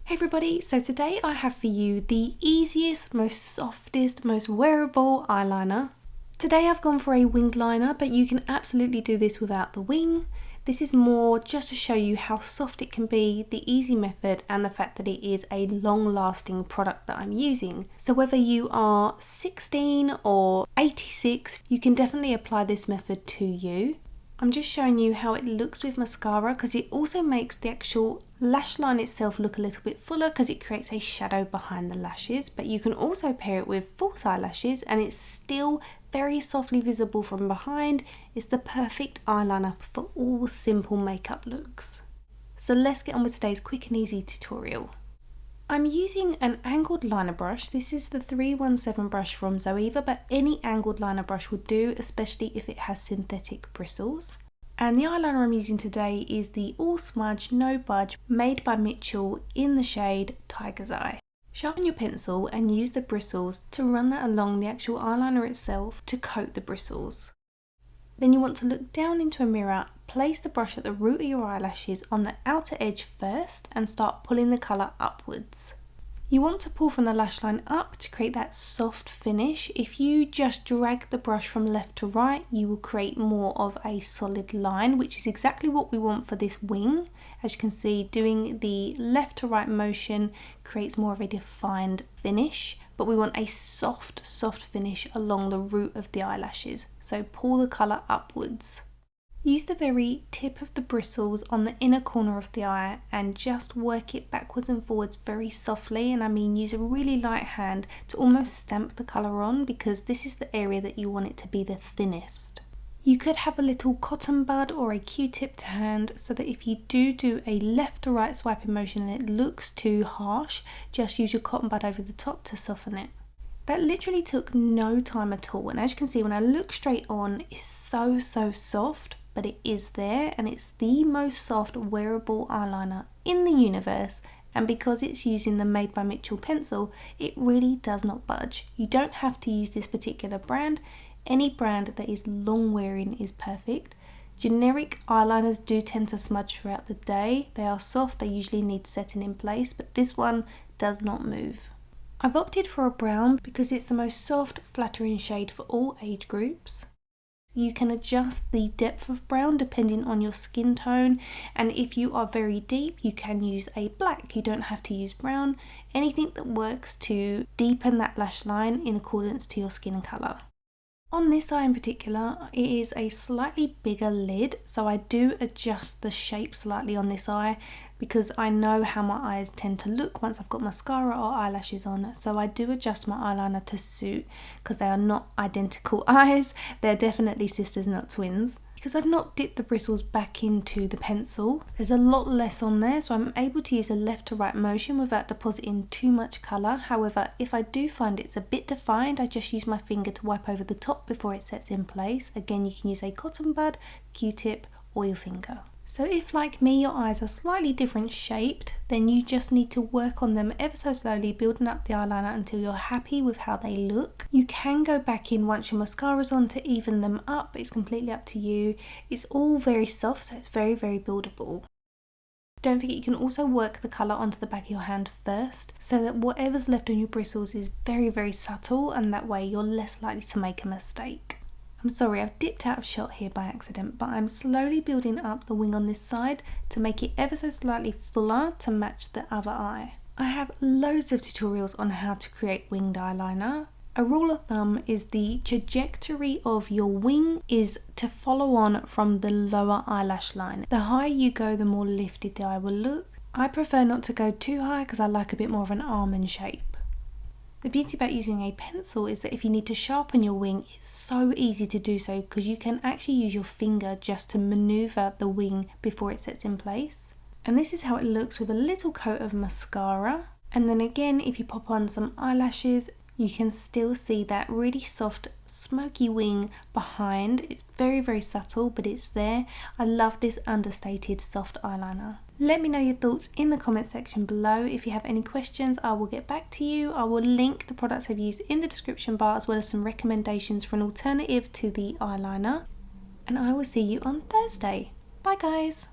Hey everybody, so today I have for you the easiest, most softest, most wearable eyeliner. Today I've gone for a winged liner, but you can absolutely do this without the wing. This is more just to show you how soft it can be, the easy method, and the fact that it is a long-lasting product that I'm using. So whether you are 16 or 86, you can definitely apply this method to you. I'm just showing you how it looks with mascara because it also makes the actual lash line itself look a little bit fuller because it creates a shadow behind the lashes, but you can also pair it with false eyelashes and it's still very softly visible from behind. It's the perfect eyeliner for all simple makeup looks. So let's get on with today's quick and easy tutorial. I'm using an angled liner brush. This is the 317 brush from Zoeva, but any angled liner brush would do, especially if it has synthetic bristles. And the eyeliner I'm using today is the All Smudge No Budge made by Mitchell in the shade Tiger's Eye. Sharpen your pencil and use the bristles to run that along the actual eyeliner itself to coat the bristles. Then you want to look down into a mirror, place the brush at the root of your eyelashes on the outer edge first and start pulling the colour upwards. You want to pull from the lash line up to create that soft finish. If you just drag the brush from left to right, you will create more of a solid line, which is exactly what we want for this wing. As you can see, doing the left to right motion creates more of a defined finish, but we want a soft finish along the root of the eyelashes. So pull the colour upwards. Use the very tip of the bristles on the inner corner of the eye and just work it backwards and forwards very softly, and I mean use a really light hand to almost stamp the colour on because this is the area that you want it to be the thinnest. You could have a little cotton bud or a Q-tip to hand so that if you do a left to right swiping motion and it looks too harsh, just use your cotton bud over the top to soften it. That literally took no time at all, and as you can see when I look straight on, it's so soft. But it is there, and it's the most soft wearable eyeliner in the universe, and because it's using the Made by Mitchell pencil, it really does not budge. You don't have to use this particular brand. Any brand that is long wearing is perfect. Generic eyeliners do tend to smudge throughout the day. They are soft, they usually need setting in place, but this one does not move. I've opted for a brown because it's the most soft, flattering shade for all age groups. You can adjust the depth of brown depending on your skin tone, and if you are very deep you can use a black. You don't have to use brown. Anything that works to deepen that lash line in accordance to your skin colour. On this eye in particular, it is a slightly bigger lid, so I do adjust the shape slightly on this eye because I know how my eyes tend to look once I've got mascara or eyelashes on, so I do adjust my eyeliner to suit because they are not identical eyes. They're definitely sisters, not twins. Because I've not dipped the bristles back into the pencil, there's a lot less on there, so I'm able to use a left to right motion without depositing too much colour. However, if I do find it's a bit defined, I just use my finger to wipe over the top before it sets in place. Again, you can use a cotton bud, Q-tip or your finger. So if, like me, your eyes are slightly different shaped, then you just need to work on them ever so slowly, building up the eyeliner until you're happy with how they look. You can go back in once your mascara's on to even them up. It's completely up to you. It's all very soft, so it's very buildable. Don't forget you can also work the colour onto the back of your hand first so that whatever's left on your bristles is very subtle, and that way you're less likely to make a mistake. I'm sorry, I've dipped out of shot here by accident, but I'm slowly building up the wing on this side to make it ever so slightly fuller to match the other eye. I have loads of tutorials on how to create winged eyeliner. A rule of thumb is the trajectory of your wing is to follow on from the lower eyelash line. The higher you go, the more lifted the eye will look. I prefer not to go too high because I like a bit more of an almond shape. The beauty about using a pencil is that if you need to sharpen your wing, it's so easy to do so because you can actually use your finger just to maneuver the wing before it sets in place. And this is how it looks with a little coat of mascara. And then again, if you pop on some eyelashes, you can still see that really soft smoky wing behind. It's very subtle, but it's there. I love this understated soft eyeliner. Let me know your thoughts in the comment section below. If you have any questions, I will get back to you. I will link the products I've used in the description bar as well as some recommendations for an alternative to the eyeliner. And I will see you on Thursday. Bye guys!